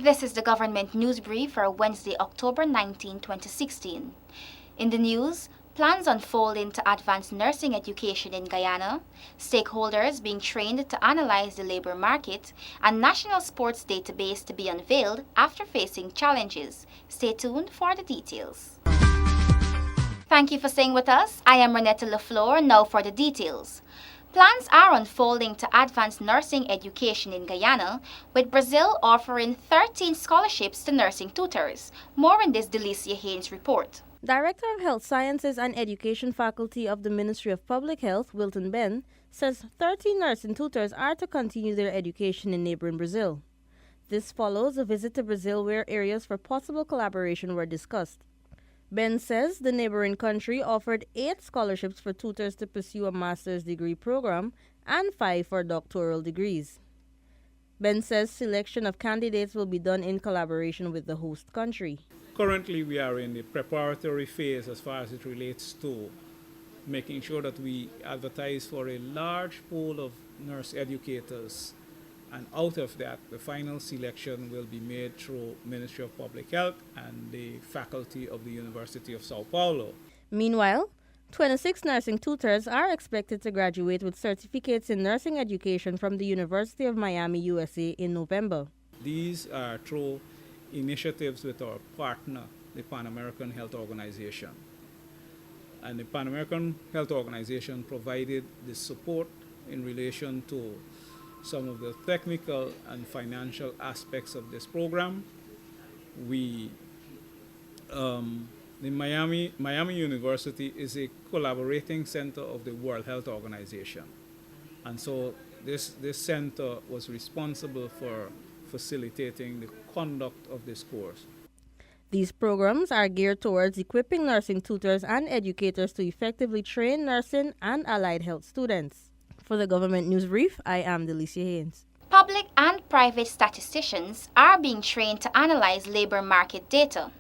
This is the government news brief for Wednesday, October 19, 2016. In the news, plans unfolding to advance nursing education in Guyana, stakeholders being trained to analyze the labor market, and national sports database to be unveiled after facing challenges. Stay tuned for the details. Thank you for staying with us. I am Renetta LaFleur, now for the details. Plans are unfolding to advance nursing education in Guyana, with Brazil offering 13 scholarships to nursing tutors. More in this Delicia Haynes report. Director of Health Sciences and Education Faculty of the Ministry of Public Health, Wilton Ben, says 13 nursing tutors are to continue their education in neighboring Brazil. This follows a visit to Brazil where areas for possible collaboration were discussed. Ben says the neighboring country offered 8 scholarships for tutors to pursue a master's degree program and 5 for doctoral degrees. Ben says selection of candidates will be done in collaboration with the host country. Currently, we are in the preparatory phase as far as it relates to making sure that we advertise for a large pool of nurse educators. And out of that, the final selection will be made through Ministry of Public Health and the faculty of the University of Sao Paulo. Meanwhile, 26 nursing tutors are expected to graduate with certificates in nursing education from the University of Miami, USA in November. These are through initiatives with our partner, the Pan American Health Organization. And the Pan American Health Organization provided the support in relation to some of the technical and financial aspects of this program. The Miami University is a collaborating center of the World Health Organization. And so this center was responsible for facilitating the conduct of this course. These programs are geared towards equipping nursing tutors and educators to effectively train nursing and allied health students. For the Government News Brief, I am Delicia Haynes. Public and private statisticians are being trained to analyze labor market data.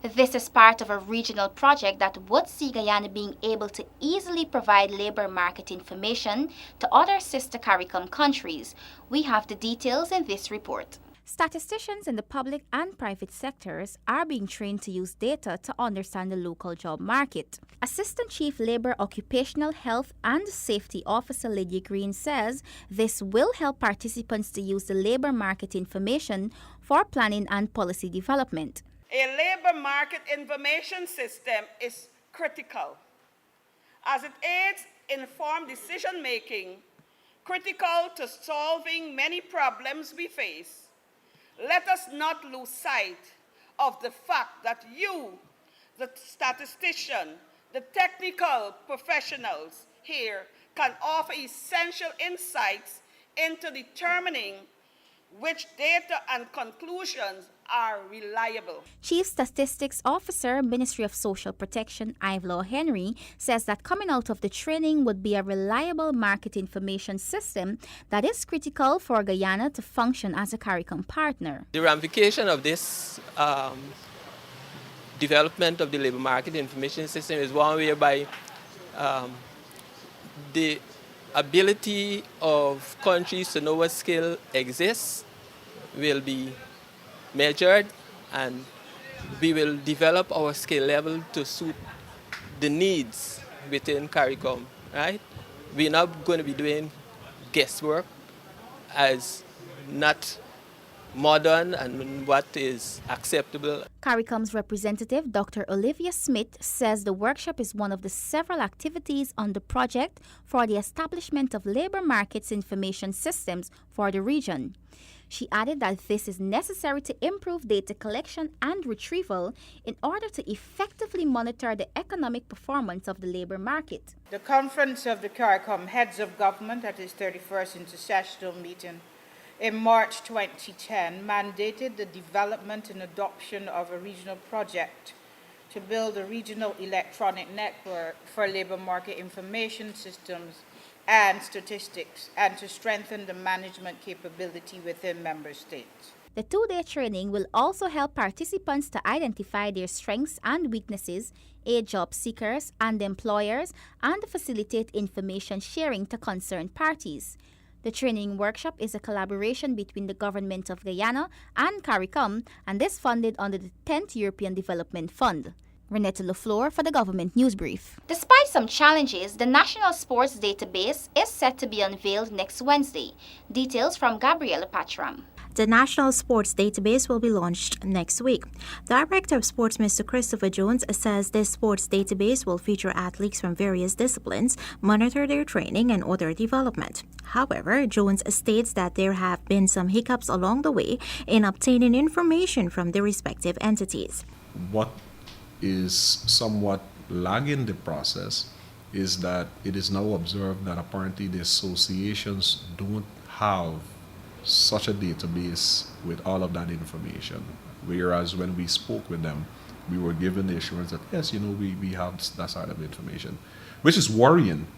This is part of a regional project that would see Guyana being able to easily provide labor market information to other sister CARICOM countries. We have the details in this report. Statisticians in the public and private sectors are being trained to use data to understand the local job market. Assistant Chief Labor Occupational Health and Safety Officer Lydia Green says this will help participants to use the labor market information for planning and policy development. A labor market information system is critical as it aids informed decision making, critical to solving many problems we face. Let us not lose sight of the fact that you, the statistician, the technical professionals here, can offer essential insights into determining which data and conclusions are reliable. Chief Statistics Officer, Ministry of Social Protection, Ivelaw Henry, says that coming out of the training would be a reliable market information system that is critical for Guyana to function as a CARICOM partner. The ramification of this development of the labor market information system is one whereby the ability of countries to know what skill exists will be measured, and we will develop our skill level to suit the needs within CARICOM, right? We're not going to be doing guesswork as not modern and what is acceptable. CARICOM's representative, Dr. Olivia Smith, says the workshop is one of the several activities on the project for the establishment of labor markets information systems for the region. She added that this is necessary to improve data collection and retrieval in order to effectively monitor the economic performance of the labor market. The Conference of the CARICOM Heads of Government at its 31st intersessional meeting in March 2010 mandated the development and adoption of a regional project to build a regional electronic network for labor market information systems and statistics, and to strengthen the management capability within member states. The 2-day training will also help participants to identify their strengths and weaknesses, aid job seekers and employers, and facilitate information sharing to concerned parties. The training workshop is a collaboration between the government of Guyana and CARICOM, and is funded under the 10th European Development Fund. Renetta Lafleur for the Government News Brief. Despite some challenges, the National Sports Database is set to be unveiled next Wednesday. Details from Gabriela Patram. The National Sports Database will be launched next week. Director of Sports Mr. Christopher Jones says this sports database will feature athletes from various disciplines, monitor their training and other development. However, Jones states that there have been some hiccups along the way in obtaining information from the respective entities. What is somewhat lagging the process is that it is now observed that apparently the associations don't have such a database with all of that information. Whereas when we spoke with them, we were given the assurance that yes, we have that side of information, which is worrying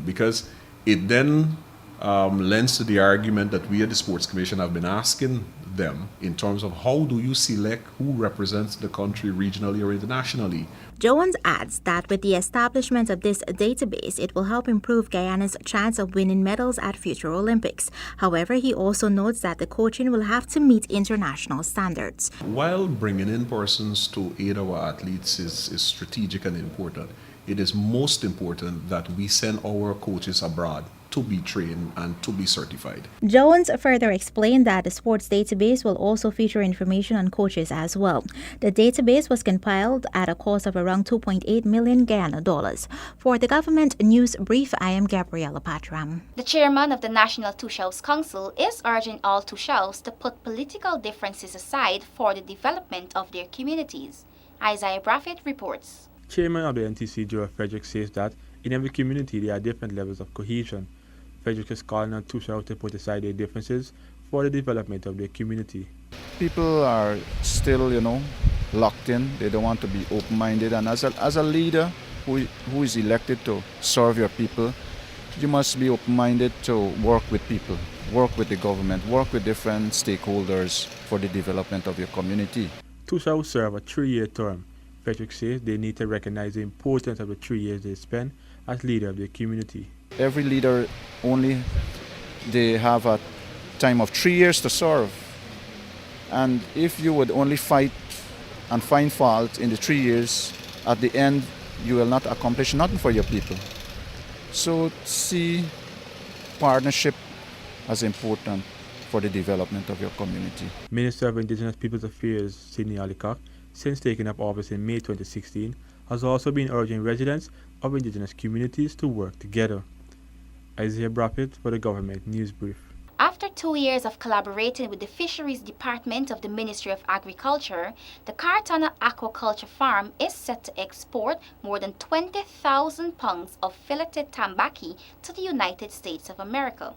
because it then lends to the argument that we at the Sports Commission have been asking them in terms of how do you select who represents the country regionally or internationally. Jones adds that with the establishment of this database, it will help improve Guyana's chance of winning medals at future Olympics. However, he also notes that the coaching will have to meet international standards. While bringing in persons to aid our athletes is strategic and important, it is most important that we send our coaches abroad to be trained and to be certified. Jones further explained that the sports database will also feature information on coaches as well. The database was compiled at a cost of around 2.8 million Guyana dollars. For the Government News Brief, I am Gabriela Patram. The chairman of the National Tushaus Council is urging all Tushaus to put political differences aside for the development of their communities. Isaiah Braffett reports. Chairman of the NTC, Joe Frederick, says that in every community there are different levels of cohesion. Frederick is calling on Tushaus to put aside their differences for the development of their community. People are still, locked in. They don't want to be open-minded. And as a leader who is elected to serve your people, you must be open-minded to work with people, work with the government, work with different stakeholders for the development of your community. Tushaus serve a 3-year term. Frederick says they need to recognize the importance of the 3 years they spend as leader of their community. Every leader they have a time of 3 years to serve. And if you would only fight and find fault in the 3 years, at the end you will not accomplish nothing for your people. So see partnership as important for the development of your community. Minister of Indigenous Peoples Affairs Sidney Alicott, since taking up office in May 2016, has also been urging residents of indigenous communities to work together. Isaiah Braffett for the Government News Brief. After 2 years of collaborating with the Fisheries Department of the Ministry of Agriculture, the Cartana Aquaculture Farm is set to export more than 20,000 pounds of filleted tambaki to the United States of America.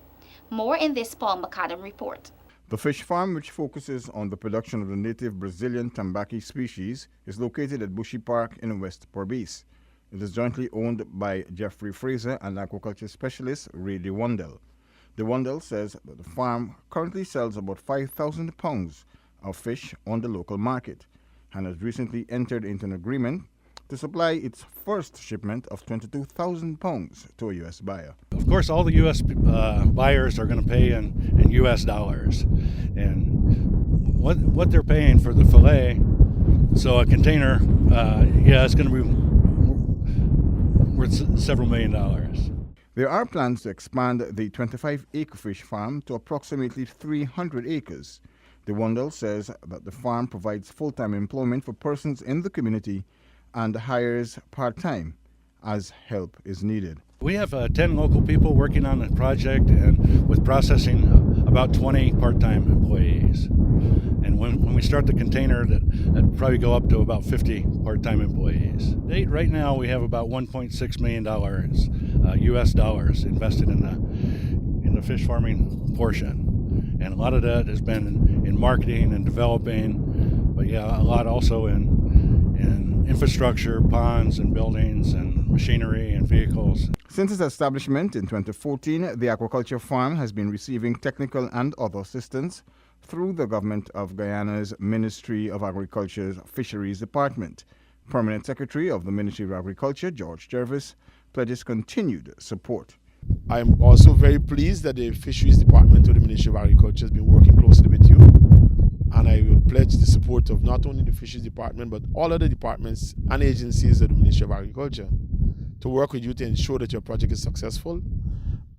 More in this Paul McAdam report. The fish farm, which focuses on the production of the native Brazilian tambaki species, is located at Bushy Park in West Purbeese. It is jointly owned by Jeffrey Fraser and aquaculture specialist Ray DeWandel. DeWandel says that the farm currently sells about 5,000 pounds of fish on the local market and has recently entered into an agreement to supply its first shipment of 22,000 pounds to a U.S. buyer. Of course, all the U.S. Buyers are going to pay in U.S. dollars. And what they're paying for the fillet, so a container, it's going to be worth several $1 million. There are plans to expand the 25-acre fish farm to approximately 300 acres. DeWandel says that the farm provides full-time employment for persons in the community and hires part-time as help is needed. We have 10 local people working on the project and with processing about 20 part-time employees. And when we start the container, that'd probably go up to about 50 part-time employees. Right now we have about $1.6 million U.S. dollars invested in the fish farming portion. And a lot of that has been in marketing and developing, but a lot also in infrastructure, ponds and buildings and machinery and vehicles. Since its establishment in 2014, the aquaculture farm has been receiving technical and other assistance through the Government of Guyana's Ministry of Agriculture's Fisheries Department. Permanent Secretary of the Ministry of Agriculture, George Jervis, pledges continued support. I am also very pleased that the Fisheries Department of the Ministry of Agriculture has been working closely with you, and I will pledge the support of not only the Fisheries Department but all other departments and agencies of the Ministry of Agriculture to work with you to ensure that your project is successful,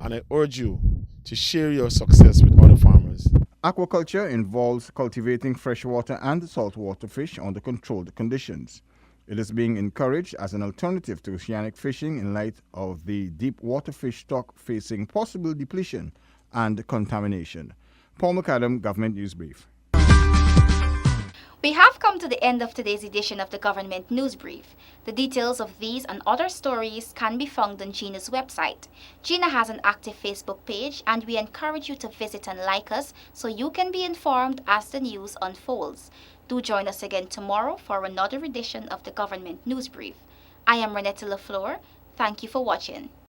and I urge you to share your success with other farmers. Aquaculture involves cultivating freshwater and saltwater fish under controlled conditions. It is being encouraged as an alternative to oceanic fishing in light of the deep water fish stock facing possible depletion and contamination. Paul McAdam, Government News Brief. We have come to the end of today's edition of the Government News Brief. The details of these and other stories can be found on GINA's website. GINA has an active Facebook page, and we encourage you to visit and like us so you can be informed as the news unfolds. Do join us again tomorrow for another edition of the Government News Brief. I am Renetta LaFleur. Thank you for watching.